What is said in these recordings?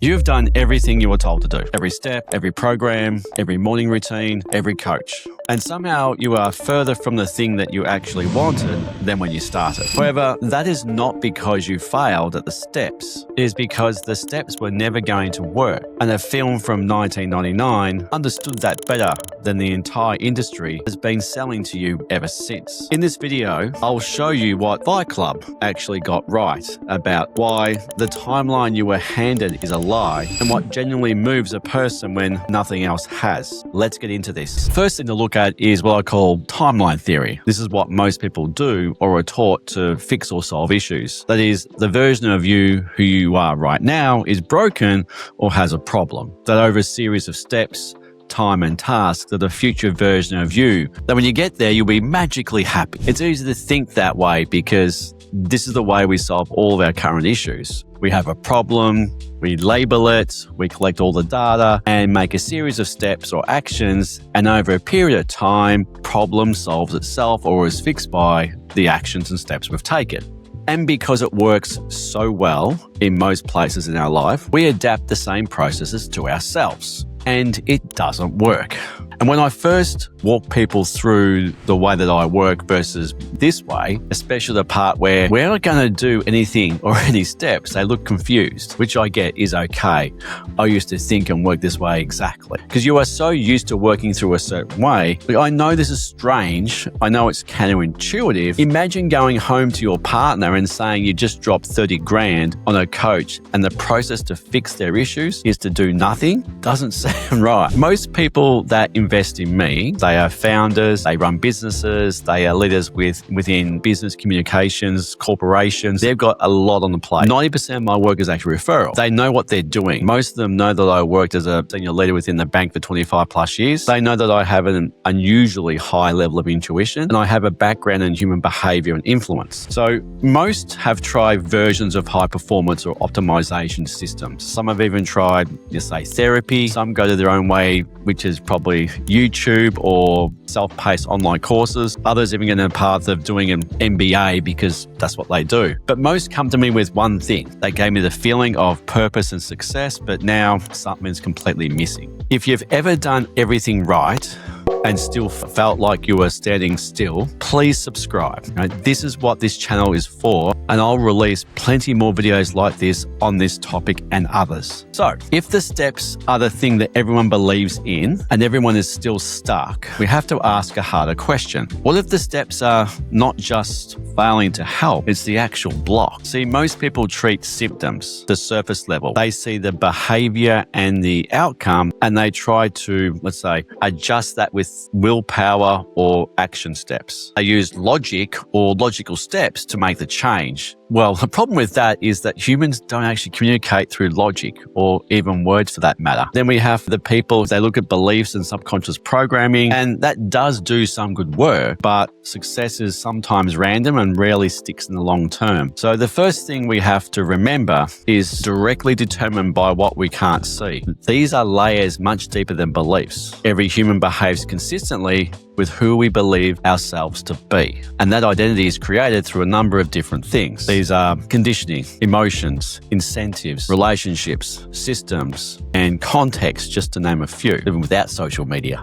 You've done everything you were told to do. Every step, every program, every morning routine, every coach. And somehow you are further from the thing that you actually wanted than when you started. However, that is not because you failed at the steps. It is because the steps were never going to work. And a film from 1999 understood that better than the entire industry has been selling to you ever since. In this video, I'll show you what Fight Club actually got right about why the timeline you were handed is a lie and what genuinely moves a person when nothing else has. Let's get into this. First thing to look at is what I call timeline theory. This is what most people do or are taught to fix or solve issues. That is, the version of you who you are right now is broken or has a problem. That over a series of steps, time and tasks that a future version of you, that when you get there, you'll be magically happy. It's easy to think that way because this is the way we solve all of our current issues. We have a problem, we label it, we collect all the data and make a series of steps or actions, and over a period of time, problem solves itself or is fixed by the actions and steps we've taken. And because it works so well in most places in our life, we adapt the same processes to ourselves. And it doesn't work. And when I first walk people through the way that I work versus this way, especially the part where we're not going to do anything or any steps, they look confused, which I get is okay. I used to think and work this way exactly. Because you are so used to working through a certain way. I know this is strange. I know it's counterintuitive. Imagine going home to your partner and saying you just dropped 30 grand on a coach and the process to fix their issues is to do nothing. Doesn't sound right. Most people that invest in me, they are founders, they run businesses, they are leaders within business communications, corporations. They've got a lot on the plate. 90% of my work is actually referral. They know what they're doing. Most of them know that I worked as a senior leader within the bank for 25 plus years. They know that I have an unusually high level of intuition and I have a background in human behavior and influence. So most have tried versions of high performance or optimization systems. Some have even tried, say, therapy. Some go to their own way, which is probably YouTube or self-paced online courses. Others even get in a path of doing an MBA because that's what they do. But most come to me with one thing. They gave me the feeling of purpose and success, but now something's completely missing. If you've ever done everything right and still felt like you were standing still, please subscribe. This is what this channel is for, and I'll release plenty more videos like this on this topic and others. So, if the steps are the thing that everyone believes in and everyone is still stuck, we have to ask a harder question. What if the steps are not just failing to help, it's the actual block? See, most people treat symptoms, the surface level. They see the behavior and the outcome, and they try to, let's say, adjust that with willpower or action steps. They use logic or logical steps to make the change. Well, the problem with that is that humans don't actually communicate through logic or even words for that matter. Then we have the people, they look at beliefs and subconscious programming, and that does do some good work, but success is sometimes random and rarely sticks in the long term. So the first thing we have to remember is directly determined by what we can't see. These are layers much deeper than beliefs. Every human behaves consistently with who we believe ourselves to be. And that identity is created through a number of different things. These are conditioning, emotions, incentives, relationships, systems, and context, just to name a few, even without social media.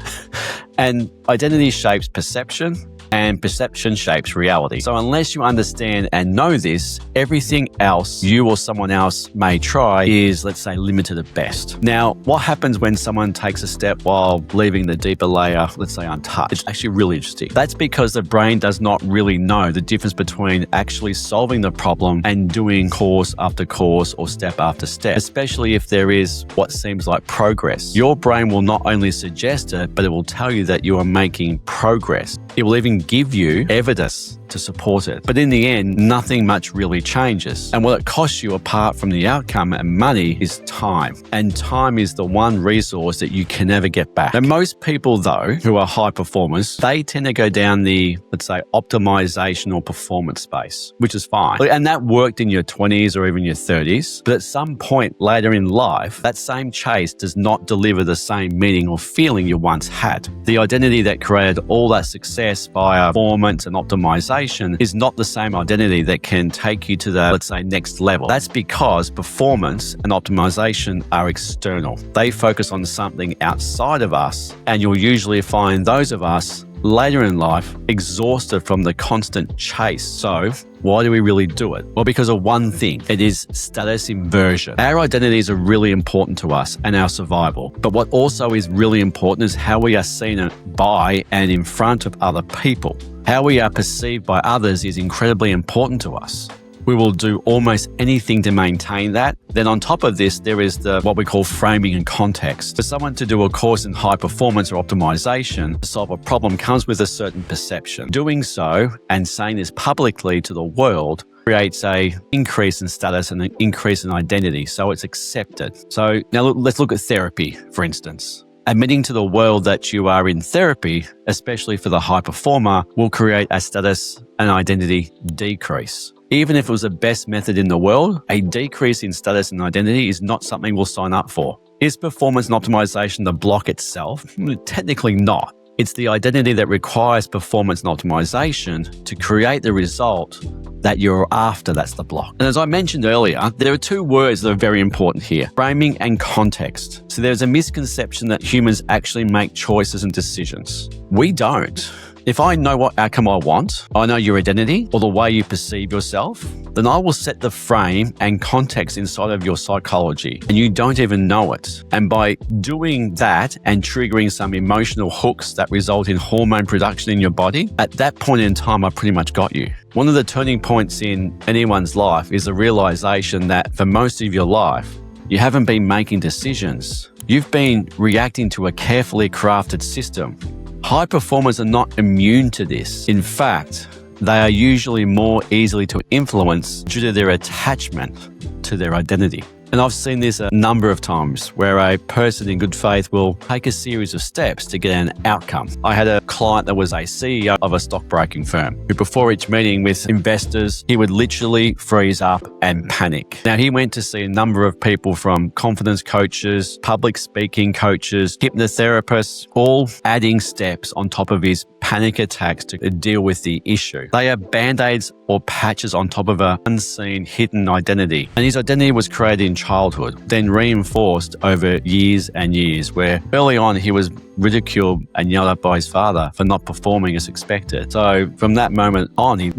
And identity shapes perception, and perception shapes reality. So unless you understand and know this, everything else you or someone else may try is, let's say, limited at best. Now, what happens when someone takes a step while leaving the deeper layer, let's say, untouched? It's actually really interesting. That's because the brain does not really know the difference between actually solving the problem and doing course after course or step after step, especially if there is what seems like progress. Your brain will not only suggest it, but it will tell you that you are making progress. It will even give you evidence to support it. But in the end, nothing much really changes. And what it costs you apart from the outcome and money is time. And time is the one resource that you can never get back. And most people, though, who are high performers, they tend to go down the, let's say, optimization or performance space, which is fine. And that worked in your 20s or even your 30s. But at some point later in life, that same chase does not deliver the same meaning or feeling you once had. The identity that created all that success via performance and optimization optimization is not the same identity that can take you to the, let's say, next level. That's because performance and optimization are external. They focus on something outside of us, and you'll usually find those of us later in life exhausted from the constant chase. So why do we really do it? Well, because of one thing. It is status inversion. Our identities are really important to us and our survival. But what also is really important is how we are seen by and in front of other people. How we are perceived by others is incredibly important to us. We will do almost anything to maintain that. Then on top of this, there is what we call framing and context. For someone to do a course in high performance or optimization to solve a problem comes with a certain perception. Doing so and saying this publicly to the world creates an increase in status and an increase in identity. So it's accepted. So now let's look at therapy, for instance. Admitting to the world that you are in therapy, especially for the high performer, will create a status and identity decrease. Even if it was the best method in the world, a decrease in status and identity is not something we'll sign up for. Is performance and optimization the block itself? Technically not. It's the identity that requires performance and optimization to create the result that you're after that's the block. And as I mentioned earlier, there are two words that are very important here, framing and context. So there's a misconception that humans actually make choices and decisions. We don't. If I know what outcome I want, I know your identity or the way you perceive yourself, then I will set the frame and context inside of your psychology, and you don't even know it. And by doing that and triggering some emotional hooks that result in hormone production in your body, at that point in time, I pretty much got you. One of the turning points in anyone's life is the realization that for most of your life, you haven't been making decisions. You've been reacting to a carefully crafted system. High performers are not immune to this. In fact, they are usually more easily to influence due to their attachment to their identity. And I've seen this a number of times where a person in good faith will take a series of steps to get an outcome. I had a client that was a CEO of a stockbroking firm who before each meeting with investors, he would literally freeze up and panic. Now, he went to see a number of people from confidence coaches, public speaking coaches, hypnotherapists, all adding steps on top of his panic attacks to deal with the issue. They are band-aids or patches on top of an unseen, hidden identity. And his identity was created in childhood, then reinforced over years and years, where early on he was ridiculed and yelled at by his father for not performing as expected. So from that moment on, he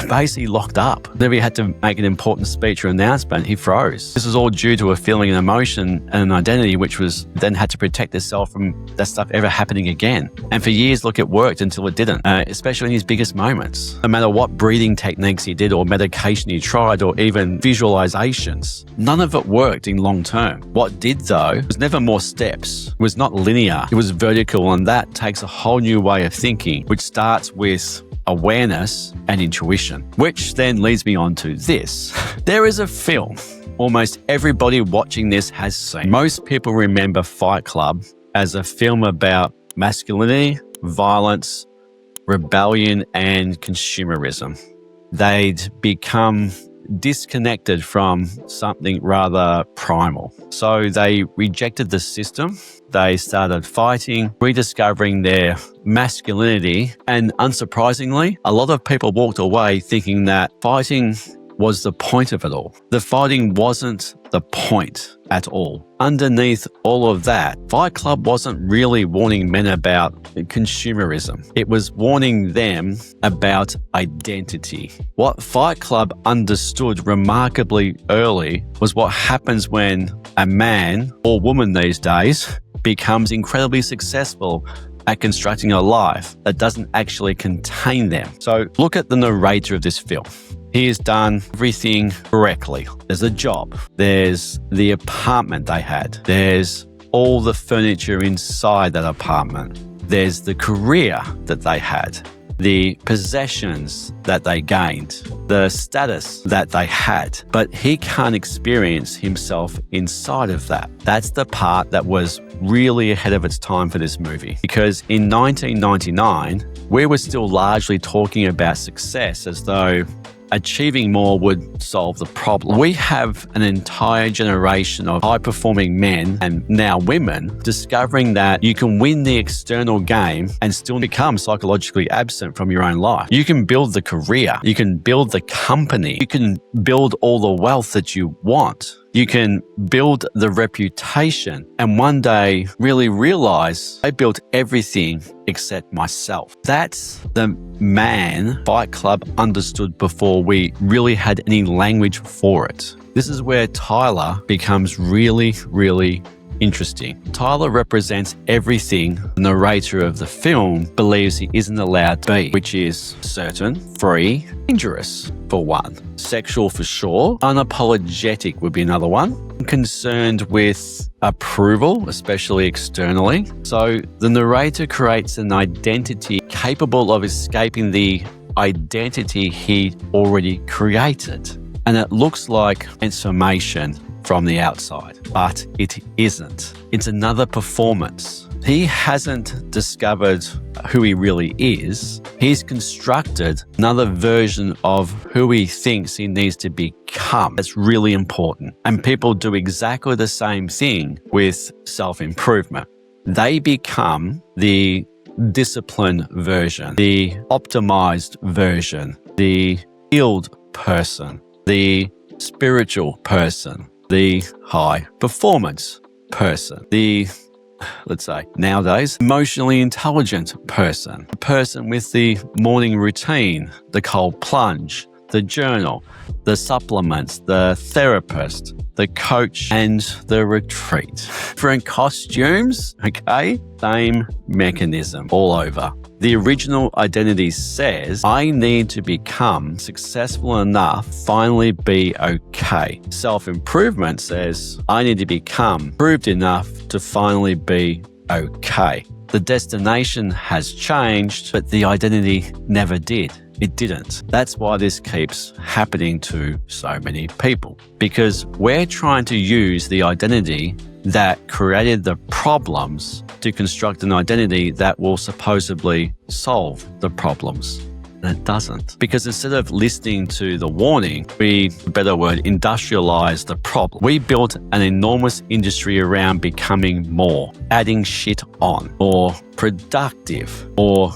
basically locked up. Whenever he had to make an important speech or announcement, he froze. This was all due to a feeling, an emotion, and an identity which was then had to protect itself from that stuff ever happening again. And for years, look, it worked until it didn't, especially in his biggest moments. No matter what breathing techniques he did or medication he tried or even visualizations, none of it worked in long term. What did though was never more steps. It was not linear. It was vertical, and that takes a whole new way of thinking, which starts with awareness and intuition, which then leads me on to this. There is a film almost everybody watching this has seen. Most people remember Fight Club as a film about masculinity, violence, rebellion, and consumerism. They'd become disconnected from something rather primal. So they rejected the system. They started fighting, rediscovering their masculinity. And unsurprisingly, a lot of people walked away thinking that fighting was the point of it all. The fighting wasn't the point at all. Underneath all of that, Fight Club wasn't really warning men about consumerism. It was warning them about identity. What Fight Club understood remarkably early was what happens when a man or woman these days becomes incredibly successful at constructing a life that doesn't actually contain them. So look at the narrator of this film. He has done everything correctly. There's a job. There's the apartment they had. There's all the furniture inside that apartment. There's the career that they had, the possessions that they gained, the status that they had. But he can't experience himself inside of that. That's the part that was really ahead of its time for this movie. Because in 1999, we were still largely talking about success as though achieving more would solve the problem. We have an entire generation of high-performing men and now women discovering that you can win the external game and still become psychologically absent from your own life. You can build the career, you can build the company, you can build all the wealth that you want. You can build the reputation and one day really realize I built everything except myself. That's the man Fight Club understood before we really had any language for it. This is where Tyler becomes really, really interesting. Tyler represents everything the narrator of the film believes he isn't allowed to be, which is certain, free, dangerous for one, sexual for sure, unapologetic would be another one, concerned with approval, especially externally. So the narrator creates an identity capable of escaping the identity he already created. And it looks like transformation from the outside, but it isn't. It's another performance. He hasn't discovered who he really is. He's constructed another version of who he thinks he needs to become. That's really important. And people do exactly the same thing with self-improvement. They become the disciplined version, the optimized version, the healed person, the spiritual person, the high performance person, the, let's say nowadays, emotionally intelligent person, the person with the morning routine, the cold plunge, the journal, the supplements, the therapist, the coach, and the retreat. Different costumes, okay? Same mechanism all over. The original identity says, I need to become successful enough, finally be okay. Self-improvement says, I need to become improved enough to finally be okay. The destination has changed, but the identity never did. It didn't. That's why this keeps happening to so many people, because we're trying to use the identity that created the problems to construct an identity that will supposedly solve the problems. And it doesn't. Because instead of listening to the warning, we, better word, industrialize the problem. We built an enormous industry around becoming more, adding shit on, or productive, or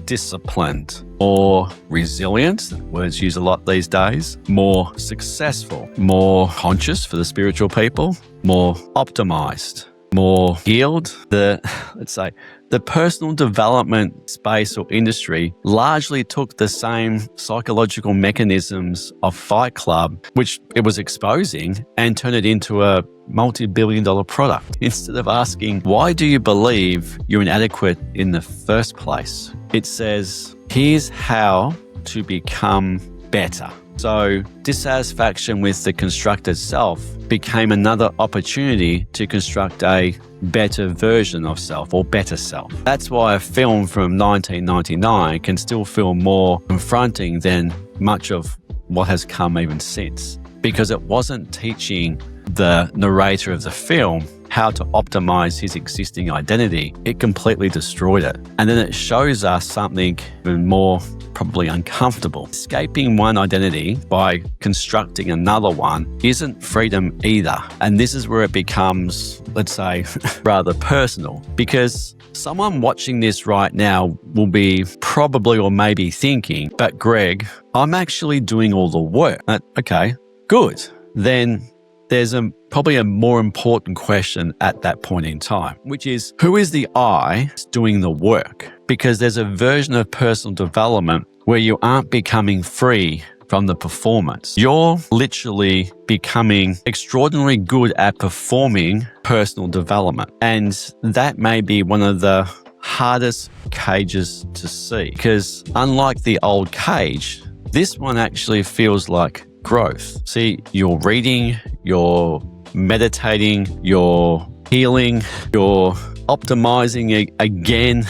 disciplined, or resilient, words used a lot these days, more successful, more conscious for the spiritual people, more optimized, more healed. Let's say, the personal development space or industry largely took the same psychological mechanisms of Fight Club, which it was exposing, and turned it into a multi-billion-dollar product. Instead of asking, why do you believe you're inadequate in the first place? It says, here's how to become better. So dissatisfaction with the constructed self became another opportunity to construct a better version of self or better self. That's why a film from 1999 can still feel more confronting than much of what has come even since, because it wasn't teaching the narrator of the film how to optimize his existing identity. It completely destroyed it. And then it shows us something even more probably uncomfortable. Escaping one identity by constructing another one isn't freedom either. And this is where it becomes, let's say, rather personal, because someone watching this right now will be probably or maybe thinking, but Greg, I'm actually doing all the work. Okay, good. Then there's probably a more important question at that point in time, which is, who is the I doing the work? Because there's a version of personal development where you aren't becoming free from the performance. You're literally becoming extraordinarily good at performing personal development. And that may be one of the hardest cages to see, because unlike the old cage, this one actually feels like growth. See, you're reading, you're meditating, you're healing, you're optimizing again,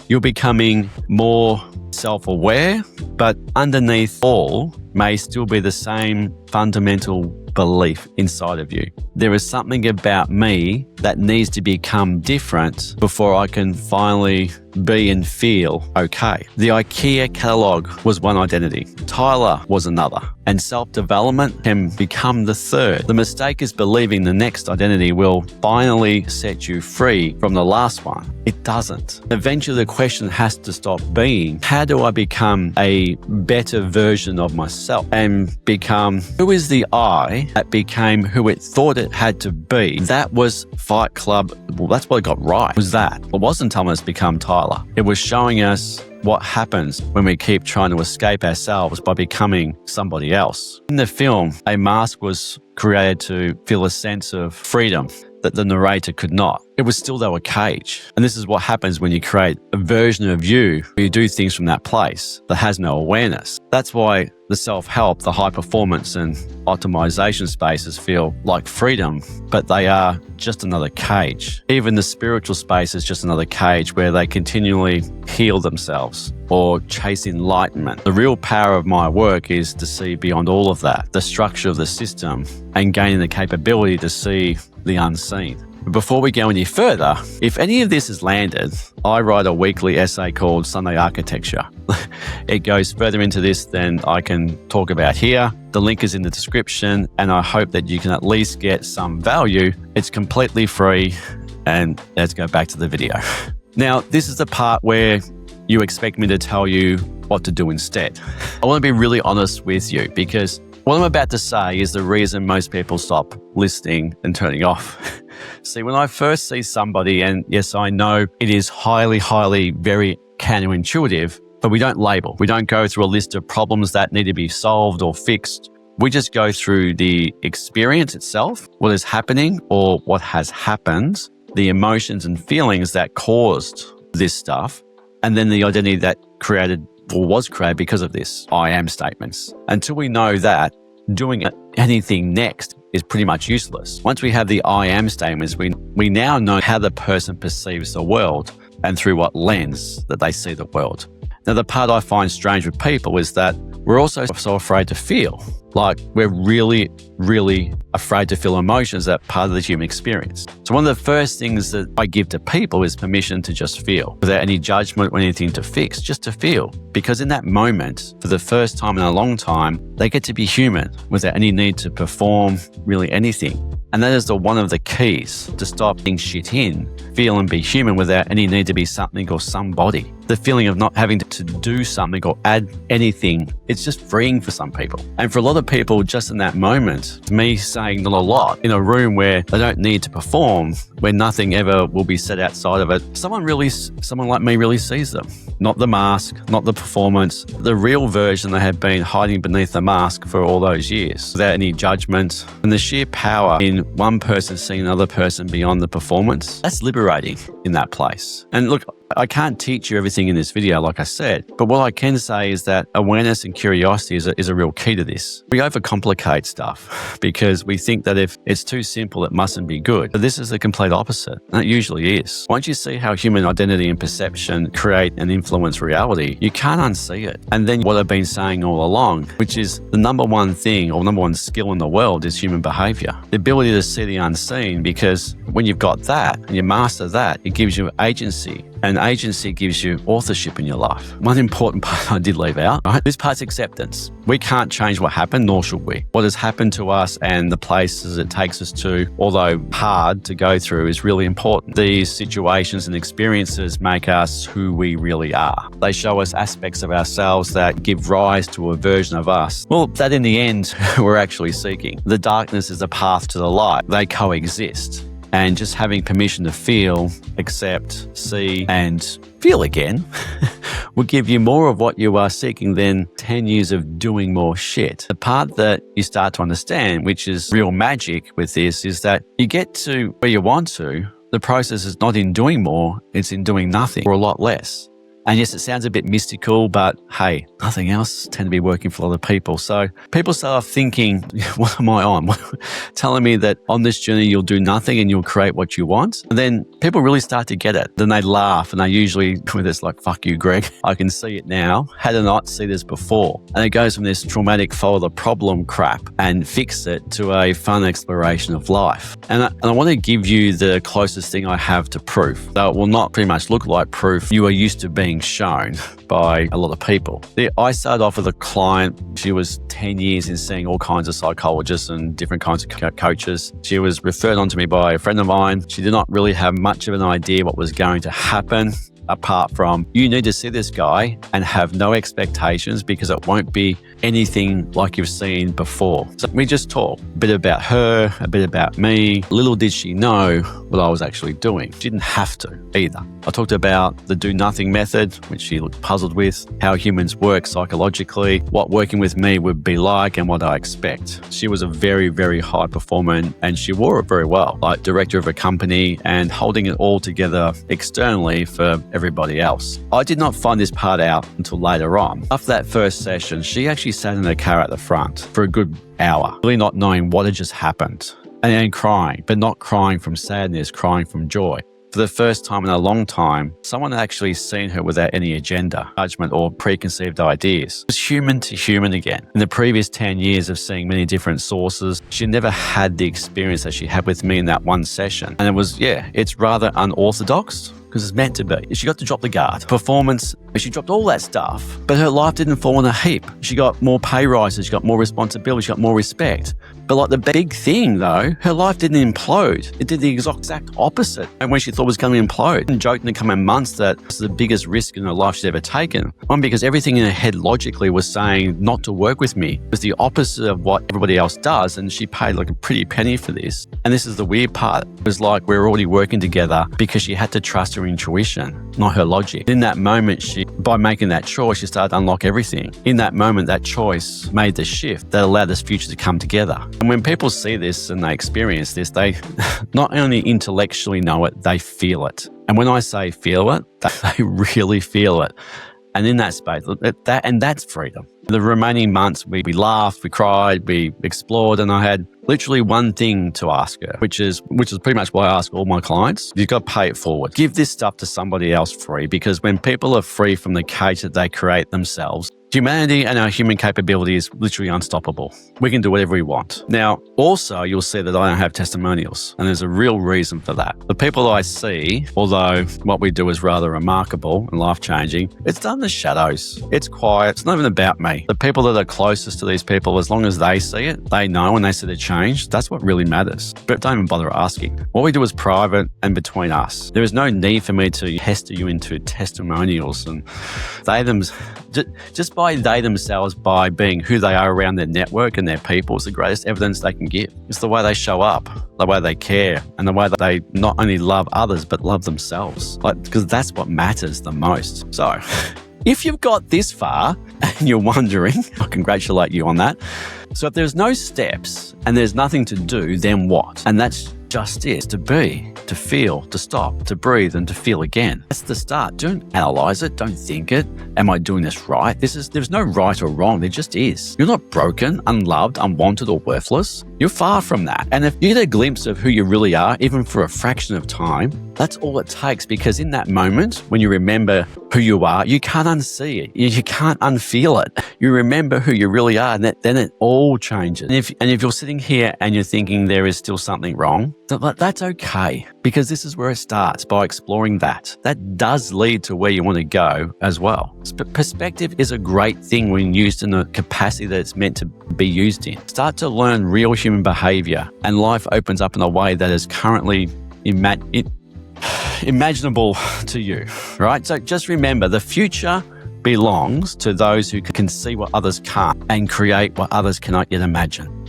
you're becoming more self-aware, but underneath all may still be the same fundamental belief inside of you. There is something about me that needs to become different before I can finally be and feel okay. The IKEA catalogue was one identity. Tyler was another. And self-development can become the third. The mistake is believing the next identity will finally set you free from the last one. It doesn't. Eventually, the question has to stop being, how do I become a better version of myself and become who is the I that became who it thought it had to be? That was Fight Club. Well, that's what it got right. It was that. It wasn't telling us to become Tyler. It was showing us what happens when we keep trying to escape ourselves by becoming somebody else. In the film, a mask was created to feel a sense of freedom that the narrator could not. It was still, though, a cage. And this is what happens when you create a version of you where you do things from that place that has no awareness. That's why the self-help, the high performance and optimization spaces feel like freedom, but they are just another cage. Even the spiritual space is just another cage where they continually heal themselves or chase enlightenment. The real power of my work is to see beyond all of that, the structure of the system, and gaining the capability to see the unseen. But before we go any further, if any of this has landed, I write a weekly essay called Sunday Architecture. It goes further into this than I can talk about here. The link is in the description, and I hope that you can at least get some value. It's completely free, and let's go back to the video. Now, this is the part where you expect me to tell you what to do instead. I want to be really honest with you because what I'm about to say is the reason most people stop listening and turning off. See, when I first see somebody, and yes, I know it is highly, very counterintuitive, but we don't label. We don't go through a list of problems that need to be solved or fixed. We just go through the experience itself, what is happening or what has happened, the emotions and feelings that caused this stuff, and then the identity that created or was created because of this I am statements. Until we know that, doing anything next is pretty much useless. Once we have the I am statements, we now know how the person perceives the world and through what lens that they see the world. Now, the part I find strange with people is that we're also so afraid to feel. Like we're really afraid to feel emotions that part of the human experience. So one of the first things that I give to people is permission to just feel without any judgment or anything to fix, just to feel. Because in that moment, for the first time in a long time, they get to be human without any need to perform really anything. And that is one of the keys to stop being shit in, feel and be human without any need to be something or somebody. The feeling of not having to do something or add anything, it's just freeing for some people. And for a lot of people, just in that moment, me saying not a lot in a room where they don't need to perform, where nothing ever will be said outside of it, someone like me really sees them. Not the mask, not the performance, the real version they have been hiding beneath the mask for all those years without any judgment. And the sheer power in one person seeing another person beyond the performance, that's liberating in that place. And look, I can't teach you everything in this video, like I said, but what I can say is that awareness and curiosity is a real key to this. We overcomplicate stuff because we think that if it's too simple, it mustn't be good. But this is the complete opposite, and it usually is. Once you see how human identity and perception create and influence reality, you can't unsee it. And then what I've been saying all along, which is the number one thing or number one skill in the world is human behavior. The ability to see the unseen, because when you've got that and you master that, it gives you agency. And agency gives you authorship in your life. One important part I did leave out, right? This part's acceptance. We can't change what happened, nor should we. What has happened to us and the places it takes us to, although hard to go through, is really important. These situations and experiences make us who we really are. They show us aspects of ourselves that give rise to a version of us, well, that in the end, we're actually seeking. The darkness is a path to the light. They coexist. And just having permission to feel, accept, see, and feel again will give you more of what you are seeking than 10 years of doing more shit. The part that you start to understand, which is real magic with this, is that you get to where you want to. The process is not in doing more, it's in doing nothing or a lot less. And yes, it sounds a bit mystical, but hey, nothing else tend to be working for a lot of people. So people start thinking, what am I on? Telling me that on this journey, you'll do nothing and you'll create what you want. And then people really start to get it. Then they laugh and they usually, with this like, fuck you, Greg, I can see it now. Had I not seen this before? And it goes from this traumatic follow the problem crap and fix it to a fun exploration of life. And I want to give you the closest thing I have to proof. Though it will not pretty much look like proof you are used to being shown by a lot of people. I started off with a client. She was 10 years in seeing all kinds of psychologists and different kinds of coaches. She was referred on to me by a friend of mine. She did not really have much of an idea what was going to happen, apart from you need to see this guy and have no expectations because it won't be anything like you've seen before. So we just talked a bit about her, a bit about me. Little did she know what I was actually doing. She didn't have to either. I talked about the do nothing method, which she looked puzzled with, how humans work psychologically, what working with me would be like and what I expect. She was a very, very high performer and she wore it very well, like director of a company and holding it all together externally for everybody else. I did not find this part out until later on. After that first session, she actually sat in her car at the front for a good hour, really not knowing what had just happened and crying, but not crying from sadness, crying from joy. For the first time in a long time, someone had actually seen her without any agenda, judgment, or preconceived ideas. It was human to human again. In the previous 10 years of seeing many different sources, she never had the experience that she had with me in that one session. And it was, it's rather unorthodox, because it's meant to be. She got to drop the guard. Performance, she dropped all that stuff, but her life didn't fall in a heap. She got more pay rises, she got more responsibility, she got more respect. But like the big thing though, her life didn't implode. It did the exact opposite. And when she thought it was going to implode, and joked in the coming months that it's the biggest risk in her life she's ever taken. One, because everything in her head logically was saying not to work with me. It was the opposite of what everybody else does, and she paid like a pretty penny for this. And this is the weird part. It was like we were already working together because she had to trust her intuition, not her logic. In that moment, by making that choice, she started to unlock everything. In that moment, that choice made the shift that allowed this future to come together. And when people see this and they experience this, they not only intellectually know it, they feel it. And when I say feel it, they really feel it. And in that space, that's freedom. The remaining months, we laughed, we cried, we explored, and I had literally one thing to ask her, which is pretty much what I ask all my clients. You've got to pay it forward. Give this stuff to somebody else free, because when people are free from the cage that they create themselves, humanity and our human capability is literally unstoppable. We can do whatever we want. Now, also, you'll see that I don't have testimonials, and there's a real reason for that. The people I see, although what we do is rather remarkable and life-changing, it's done in the shadows. It's quiet. It's not even about me. The people that are closest to these people, as long as they see it, they know and they see the change, that's what really matters. But don't even bother asking. What we do is private and between us. There is no need for me to pester you into testimonials, and just by they themselves, by being who they are around their network and their people, is the greatest evidence they can give. It's the way they show up, the way they care, and the way that they not only love others, but love themselves. Because that's what matters the most. So, if you've got this far and you're wondering, I congratulate you on that. So if there's no steps and there's nothing to do, then what? And that's just it. To be, to feel, to stop, to breathe, and to feel again. That's the start. Don't analyze it. Don't think it. Am I doing this right? There's no right or wrong. There just is. You're not broken, unloved, unwanted, or worthless. You're far from that. And if you get a glimpse of who you really are, even for a fraction of time, that's all it takes, because in that moment, when you remember who you are, you can't unsee it. You can't unfeel it. You remember who you really are, and then it all changes. And if you're sitting here and you're thinking there is still something wrong, that's okay, because this is where it starts, by exploring that. That does lead to where you want to go as well. Perspective is a great thing when used in the capacity that it's meant to be used in. Start to learn real human behavior, and life opens up in a way that is currently imaginable to you, right? So just remember, the future belongs to those who can see what others can't and create what others cannot yet imagine.